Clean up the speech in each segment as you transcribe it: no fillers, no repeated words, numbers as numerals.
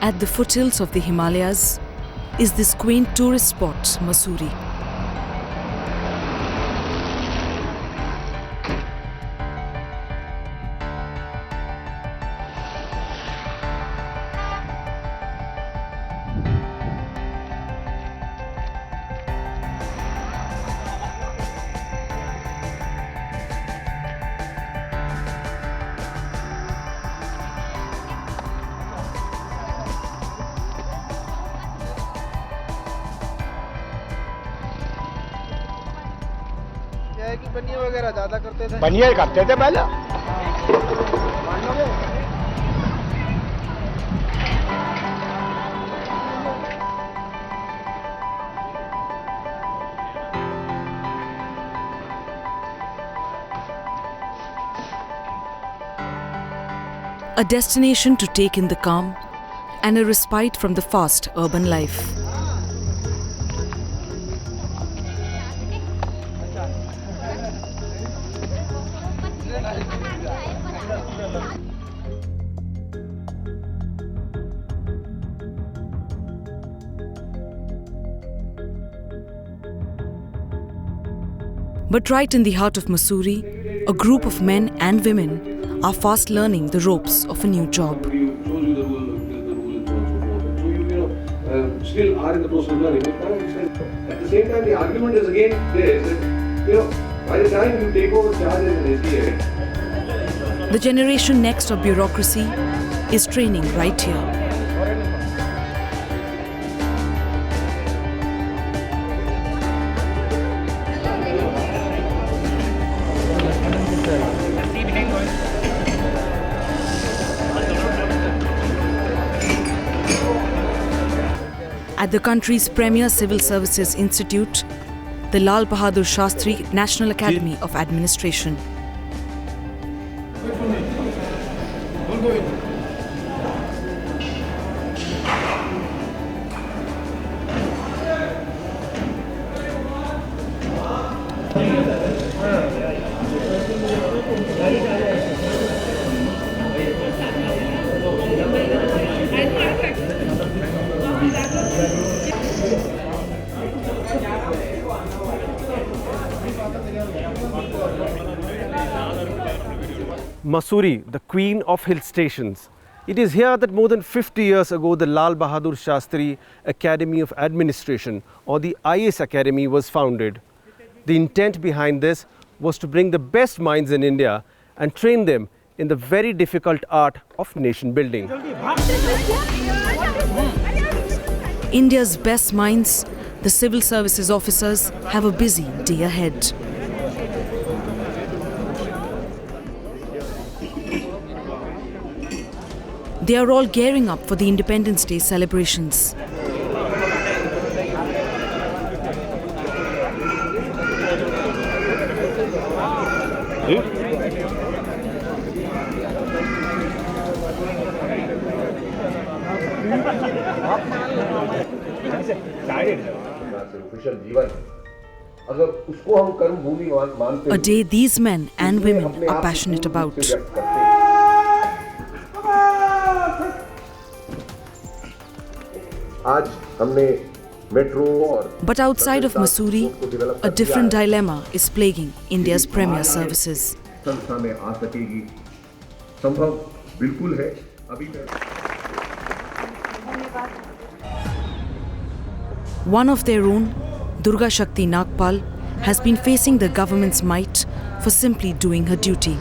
At the foothills of the Himalayas is this quaint tourist spot, Mussoorie. बनिया वगैरह ज्यादा करते थे। बनिया ही करते थे पहले। A destination to take in the calm and a respite from the fast urban life. But right in the heart of Mussoorie, a group of men and women are fast learning the ropes of a new job. Still are in the process of learning. At the same time, the argument is again this, that, by the time you take over charge as an SDA. The generation next of bureaucracy is training right here. At the country's premier civil services institute, the Lal Bahadur Shastri National Academy of Administration. Mussoorie, the queen of hill stations. It is here that more than 50 years ago the Lal Bahadur Shastri Academy of Administration, or the IS Academy, was founded. The intent behind this was to bring the best minds in India and train them in the very difficult art of nation building. India's best minds, the civil services officers, have a busy day ahead. They are all gearing up for the Independence Day celebrations. A day these men and women are passionate about. But outside of Mussoorie, a different dilemma is plaguing India's premier services. One of their own, Durga Shakti Nagpal, has been facing the government's might for simply doing her duty.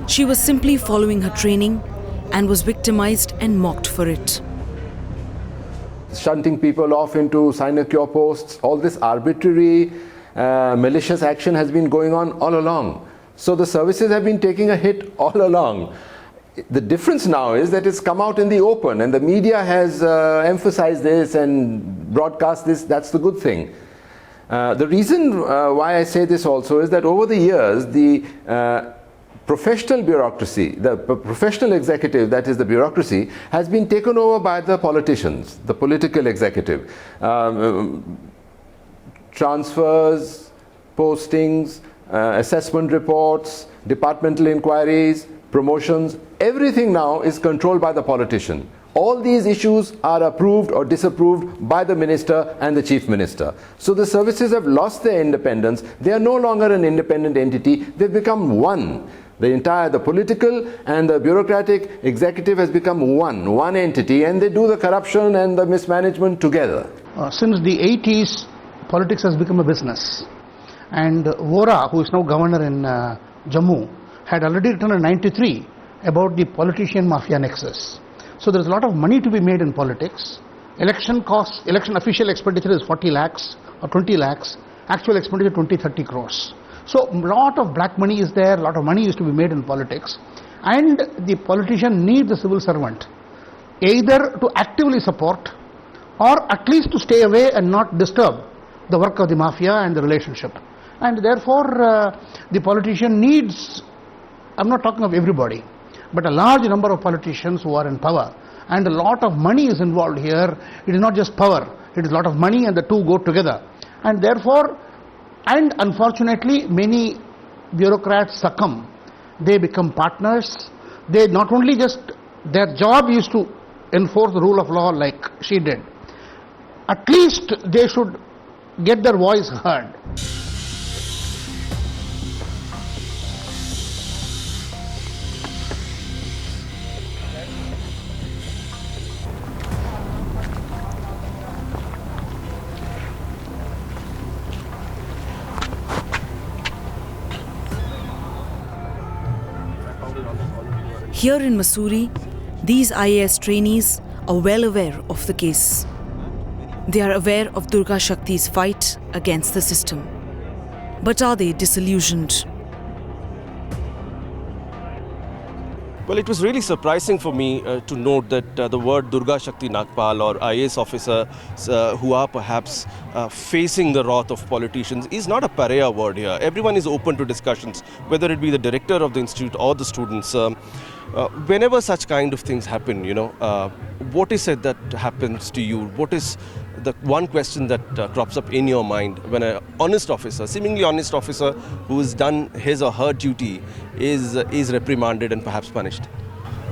She was simply following her training and was victimized and mocked for it. Shunting people off into sinecure posts, all this arbitrary, malicious action has been going on all along. So the services have been taking a hit all along. The difference now is that it's come out in the open and the media has emphasized this and broadcast this. That's the good thing. The reason why I say this also is that over the years, the professional bureaucracy, the professional executive, that is the bureaucracy, has been taken over by the politicians, the political executive. Transfers, postings, assessment reports, departmental inquiries, promotions, everything now is controlled by the politician. All these issues are approved or disapproved by the minister and the chief minister. So the services have lost their independence. They are no longer an independent entity. They've become one. The political and the bureaucratic executive has become one entity, and they do the corruption and the mismanagement together. Since the 80s, politics has become a business. And Vora, who is now governor in Jammu, had already written in 93 about the politician-mafia nexus. So there is a lot of money to be made in politics. Election costs, election official expenditure is 40 lakhs or 20 lakhs. Actual expenditure 20-30 crores. So a lot of black money is there, a lot of money is to be made in politics. And the politician needs the civil servant either to actively support or at least to stay away and not disturb the work of the mafia and the relationship. And therefore the politician needs, I'm not talking of everybody, but a large number of politicians who are in power, and a lot of money is involved here. It is not just power, it is a lot of money, and the two go together. And therefore, and unfortunately, many bureaucrats succumb. They become partners. They not only just, their job is to enforce the rule of law like she did. At least they should get their voice heard. Here in Mussoorie, these IAS trainees are well aware of the case. They are aware of Durga Shakti's fight against the system. But are they disillusioned? Well, it was really surprising for me to note that the word Durga Shakti Nagpal or IAS officer who are perhaps facing the wrath of politicians is not a pariah word here. Everyone is open to discussions, whether it be the director of the institute or the students. Whenever such kind of things happen, what is it that happens to you? What is the one question that crops up in your mind when an honest officer, seemingly honest officer who has done his or her duty is reprimanded and perhaps punished?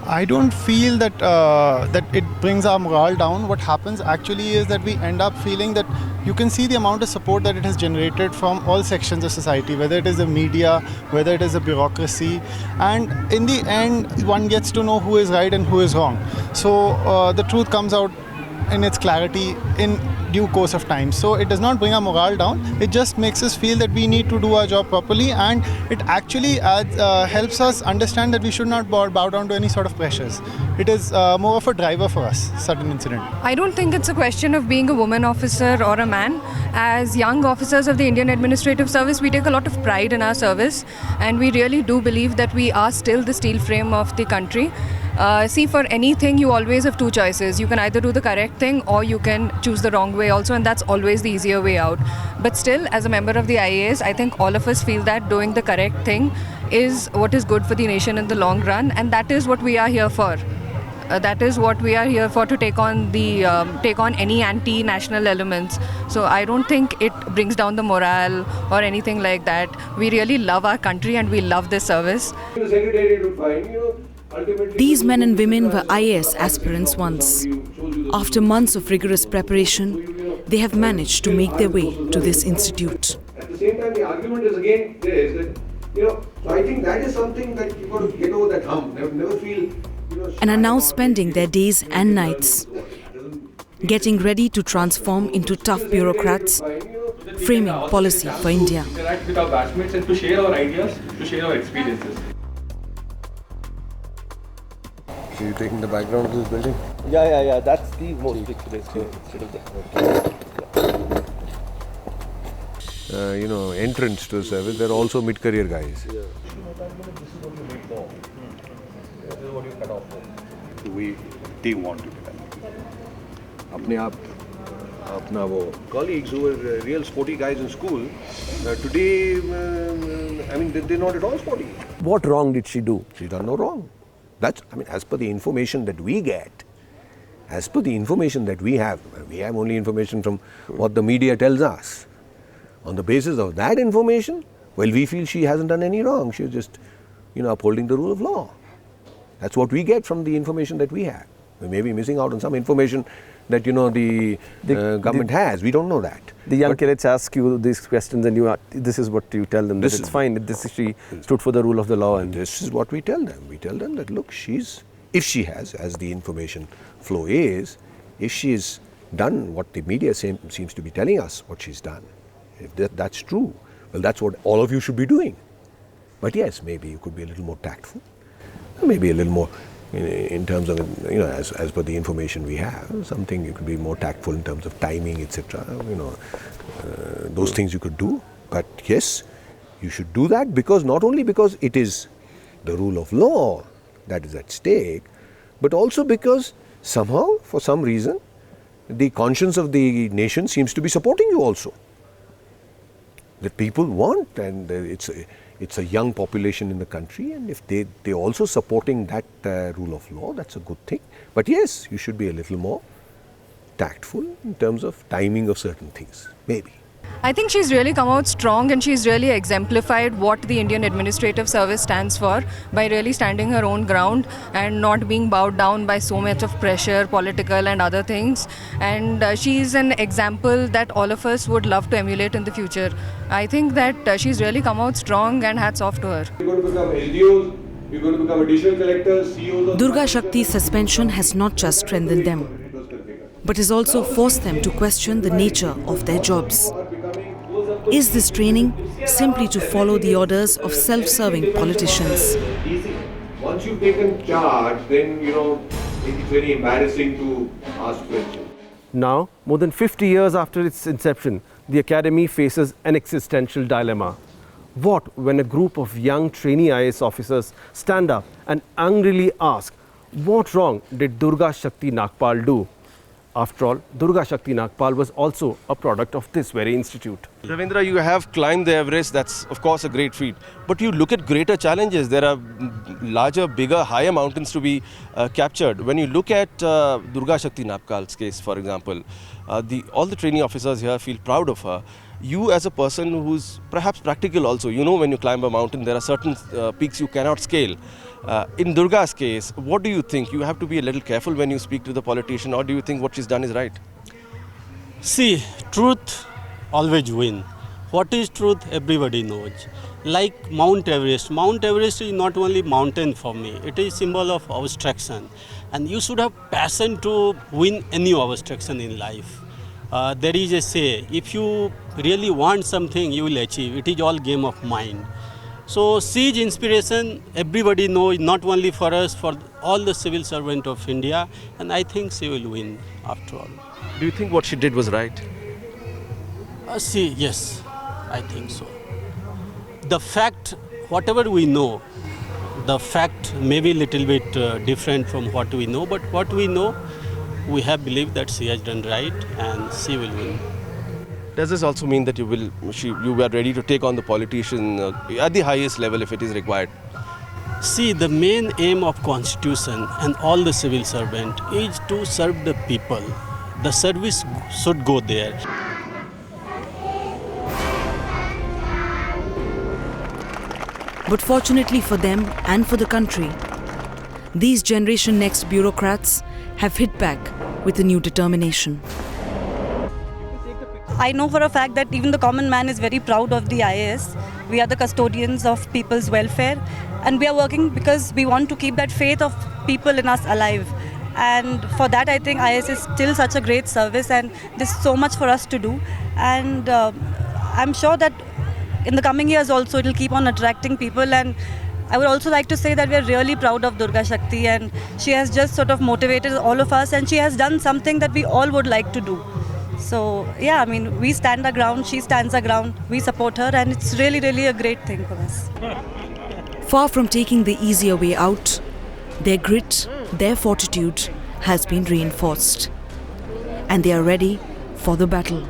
I don't feel that that it brings our morale down. What happens actually is that we end up feeling that you can see the amount of support that it has generated from all sections of society, whether it is the media, whether it is the bureaucracy, and in the end one gets to know who is right and who is wrong. So the truth comes out in its clarity in due course of time. So it does not bring our morale down. It just makes us feel that we need to do our job properly, and it actually helps us understand that we should not bow down to any sort of pressures. It is more of a driver for us, certain incident. I don't think it's a question of being a woman officer or a man. As young officers of the Indian Administrative Service, we take a lot of pride in our service, and we really do believe that we are still the steel frame of the country. See, for anything you always have two choices. You can either do the correct thing or you can choose the wrong way also, and that's always the easier way out. But still, as a member of the IAS, I think all of us feel that doing the correct thing is what is good for the nation in the long run, and that is what we are here for. That is what we are here for, to take on any anti-national elements. So I don't think it brings down the morale or anything like that. We really love our country and we love this service. The secretariat would find, These men and women were IAS aspirants once. After months of rigorous preparation, they have managed to make their way to this institute. At the same time, the argument is again this, that, so I think that is something that you've got to get over that hump. Never feel, And are now spending their days and nights getting ready to transform into tough bureaucrats, framing policy for India. Interact with our batchmates and to share our ideas, to share our experiences. So you're taking the background of this building? Yeah. That's the most picturesque instead of the Entrance to the service, they're also mid-career guys. This is what you wait for. This is what you cut off for. The way they want to get done. अपना वो colleagues who were real sporty guys in school, today, they're not at all sporty. What wrong did she do? She's done no wrong. As per the information that we get, as per the information that we have only information from what the media tells us. On the basis of that information, we feel she hasn't done any wrong. She's just, upholding the rule of law. That's what we get from the information that we have. We may be missing out on some information that the government has. We don't know that. The young cadets ask you these questions, and this is what you tell them, that it's fine, she stood for the rule of the law. And this is what we tell them. We tell them that, look, if she has, as the information flow is, if she's done what the media seems to be telling us what she's done, if that's true, well, that's what all of you should be doing. But yes, maybe you could be a little more tactful, maybe a little more in terms of, as per the information we have, something you could be more tactful in terms of timing, etc. Those things you could do. But yes, you should do that, because not only because it is the rule of law that is at stake, but also because somehow, for some reason, the conscience of the nation seems to be supporting you also. That people want, and it's a young population in the country, and if they're also supporting that rule of law, that's a good thing. But yes, you should be a little more tactful in terms of timing of certain things, maybe. I think she's really come out strong, and she's really exemplified what the Indian Administrative Service stands for by really standing her own ground and not being bowed down by so much of pressure, political and other things. And she's an example that all of us would love to emulate in the future. I think that she's really come out strong, and hats off to her. You're going to become LDOs, you're going to become additional collectors, CEOs. Durga Shakti's suspension has not just strengthened them, but has also forced them to question the nature of their jobs. Is this training simply to follow the orders of self-serving politicians? Once you've taken charge, then, it's very embarrassing to ask questions. Now, more than 50 years after its inception, the Academy faces an existential dilemma. What when a group of young trainee IAS officers stand up and angrily ask, what wrong did Durga Shakti Nagpal do? After all, Durga Shakti Nagpal was also a product of this very institute. Ravindra, you have climbed the Everest. That's, of course, a great feat. But you look at greater challenges. There are larger, bigger, higher mountains to be captured. When you look at Durga Shakti Nagpal's case, for example, all the training officers here feel proud of her. You, as a person who's perhaps practical also, when you climb a mountain, there are certain peaks you cannot scale. In Durga's case, what do you think? You have to be a little careful when you speak to the politician, or do you think what she's done is right? See, truth always wins. What is truth, everybody knows. Like Mount Everest. Mount Everest is not only mountain for me, it is symbol of obstruction. And you should have passion to win any obstruction in life. There is a say, if you really want something, you will achieve. It is all game of mind. So siege inspiration, everybody knows, not only for us, for all the civil servants of India, and I think she will win after all. Do you think what she did was right? Yes, I think so. The fact, whatever we know, the fact may be a little bit different from what we know, but what we know, we have believed that she has done right and she will win. Does this also mean that you are ready to take on the politician at the highest level if it is required? See, the main aim of Constitution and all the civil servant is to serve the people. The service should go there. But fortunately for them and for the country, these Generation Next bureaucrats have hit back with a new determination. I know for a fact that even the common man is very proud of the IAS. We are the custodians of people's welfare, and we are working because we want to keep that faith of people in us alive. And for that, I think IAS is still such a great service, and there's so much for us to do. And I'm sure that in the coming years also it will keep on attracting people. And I would also like to say that we are really proud of Durga Shakti, and she has just sort of motivated all of us, and she has done something that we all would like to do. So yeah, I mean, we stand our ground, she stands our ground, we support her, and it's really, really a great thing for us. Far from taking the easier way out, their grit, their fortitude has been reinforced, and they are ready for the battle.